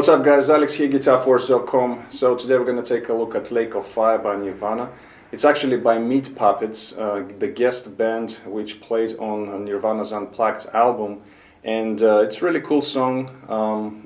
What's up guys, Alex here, GuitarForce.com. So today we're going to take a look at Lake of Fire by Nirvana. It's actually by Meat Puppets, the guest band which played on Nirvana's Unplugged album. And it's a really cool song,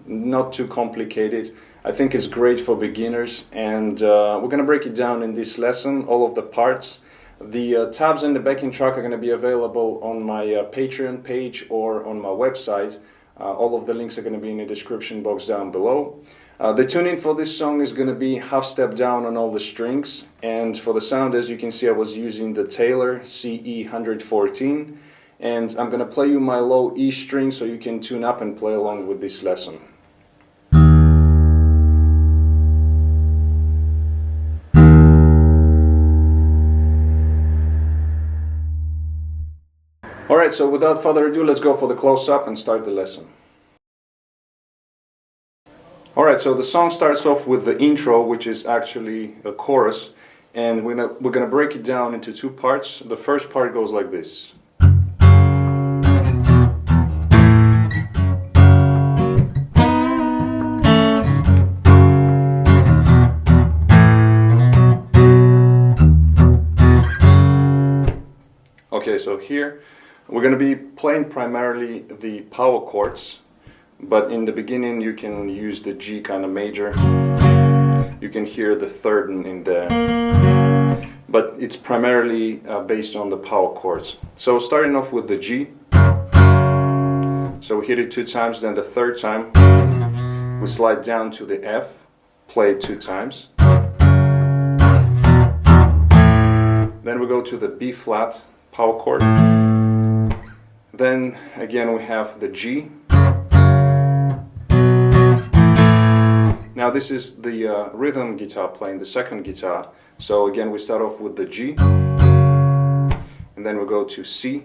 not too complicated. I think it's great for beginners, and we're going to break it down in this lesson, all of the parts. The tabs and the backing track are going to be available on my Patreon page or on my website. All of the links are going to be in the description box down below. The tuning for this song is going to be half step down on all the strings, and for the sound, as you can see, I was using the Taylor CE 114, and I'm going to play you my low E string so you can tune up and play along with this lesson. Alright, so without further ado, let's go for the close-up and start the lesson. Alright, so the song starts off with the intro, which is actually a chorus, and we're going to break it down into two parts. The first part goes like this. Okay, so here we're going to be playing primarily the power chords, but in the beginning you can use the G kind of major. You can hear the third in there, but it's primarily based on the power chords. So starting off with the G, so we hit it 2 times, then the third time we slide down to the F, play it 2 times. Then we go to the B flat power chord. Then again we have the G. Now this is the rhythm guitar playing, the second guitar. So again we start off with the G, and then we go to C,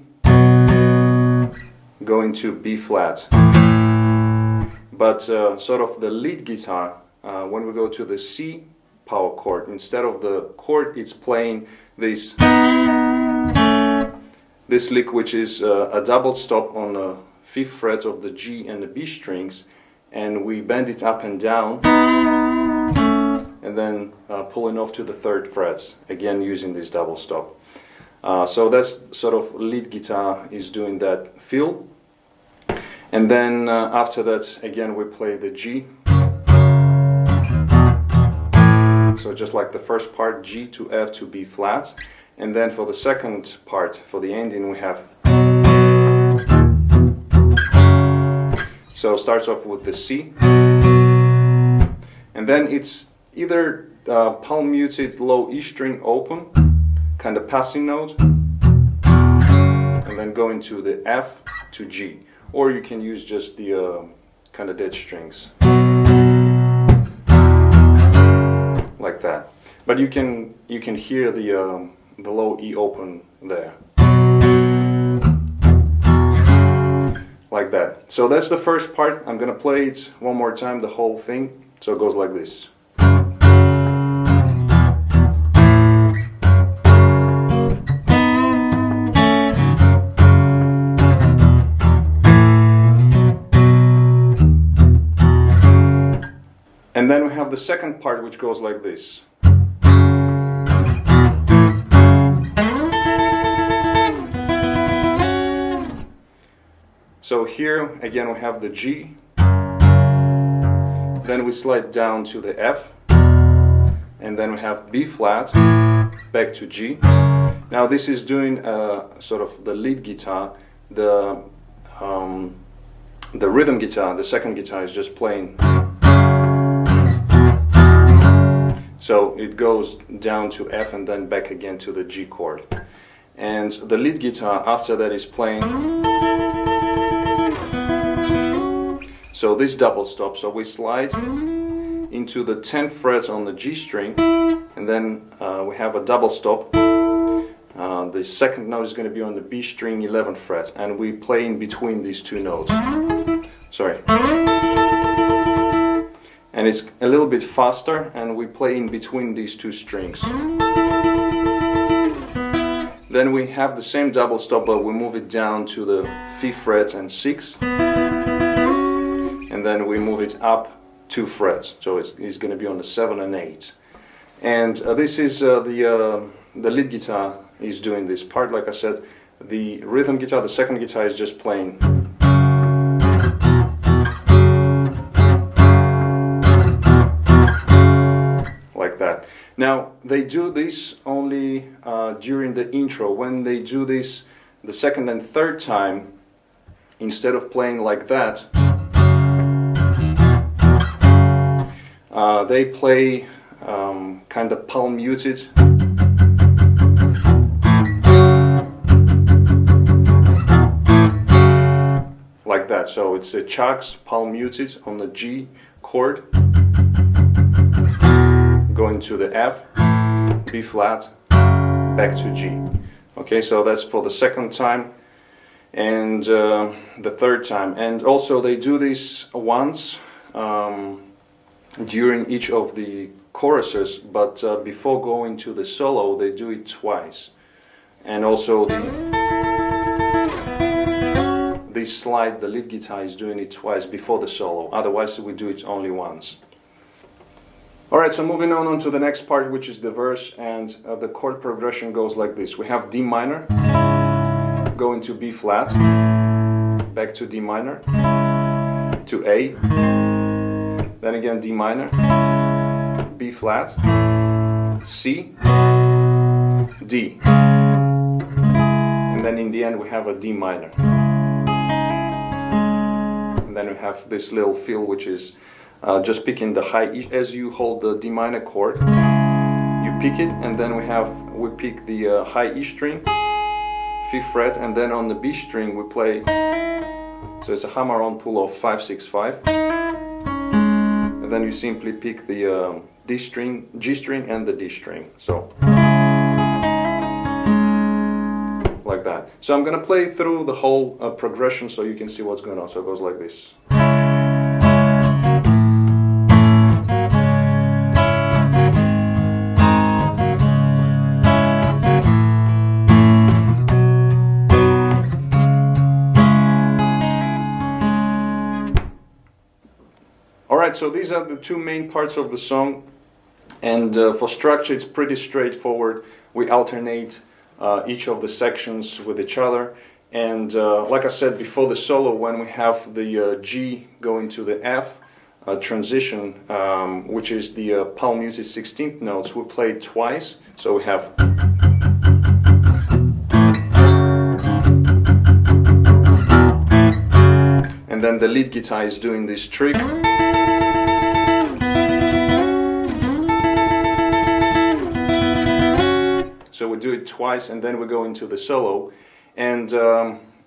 go into B flat. But sort of the lead guitar, when we go to the C power chord, instead of the chord, it's playing this lick, which is a double stop on the 5th fret of the G and the B strings, and we bend it up and down, and then pulling off to the 3rd frets, again using this double stop. So that's sort of lead guitar is doing that feel. And then after that, again we play the G. So just like the first part, G to F to B flat. And then for the second part, for the ending, we have. So it starts off with the C, and then it's either palm muted low E string open, kind of passing note, and then go into the F to G, or you can use just the kind of dead strings, like that. But you can hear the low E open there, like that. So that's the first part. I'm gonna play it one more time, the whole thing. So it goes like this. And then we have the second part, which goes like this. So here again we have the G, then we slide down to the F, and then we have B flat, back to G. Now this is doing sort of the lead guitar. The rhythm guitar, the second guitar, is just playing. So it goes down to F and then back again to the G chord. And the lead guitar after that is playing. So this double stop, so we slide into the 10th fret on the G string, and then we have a double stop. The second note is going to be on the B string 11th fret, and we play in between these two notes. Sorry. And it's a little bit faster, and we play in between these two strings. Then we have the same double stop, but we move it down to the 5th fret and 6th. And then we move it up 2 frets, so it's going to be on the 7 and 8. And this is the lead guitar is doing this part. Like I said, the rhythm guitar, the second guitar, is just playing like that. Now they do this only during the intro. When they do this the second and third time, instead of playing like that, they play kind of palm muted, like that. So it's a chugs, palm muted on the G chord, going to the F, B flat, back to G. Okay, so that's for the second time and the third time. And also they do this once during each of the choruses, but before going to the solo they do it twice. And also this slide, the lead guitar is doing it twice before the solo, otherwise we do it only once. Alright, so moving on to the next part, which is the verse, and the chord progression goes like this. We have D minor, going to B flat, back to D minor, to A, then again D minor, B flat, C, D, and then in the end we have a D minor. And then we have this little fill, which is just picking the high E. As you hold the D minor chord, you pick it, and then we pick the high E string, 5th fret, and then on the B string we play, so it's a hammer-on pull of 5, 6, 5, and then you simply pick the D string, G string, and the D string, so like that. So I'm gonna play through the whole progression so you can see what's going on. So it goes like this. Alright, so these are the two main parts of the song, and for structure it's pretty straightforward. We alternate each of the sections with each other, and like I said before the solo, when we have the G going to the F transition, which is the palm muted 16th notes, we play it twice, so we have, and then the lead guitar is doing this trick. So we do it twice, and then we go into the solo. And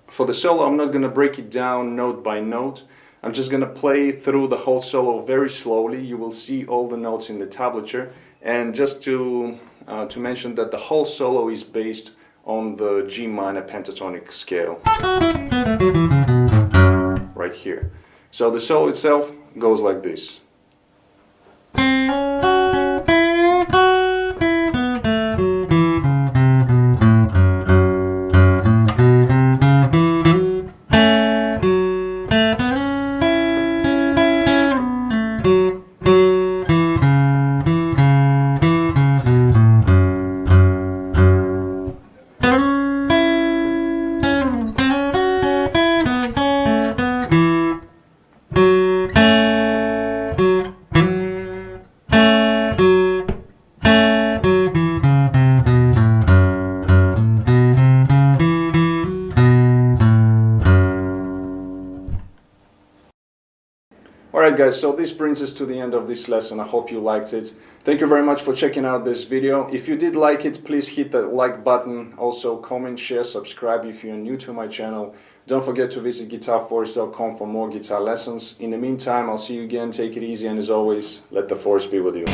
for the solo, I'm not going to break it down note by note. I'm just going to play through the whole solo very slowly. You will see all the notes in the tablature. And just to mention that the whole solo is based on the G minor pentatonic scale, right here. So the solo itself goes like this. Alright guys, so this brings us to the end of this lesson. I hope you liked it. Thank you very much for checking out this video. If you did like it, please hit that like button. Also comment, share, subscribe if you're new to my channel. Don't forget to visit GuitarForce.com for more guitar lessons. In the meantime, I'll see you again. Take it easy, and as always, let the force be with you.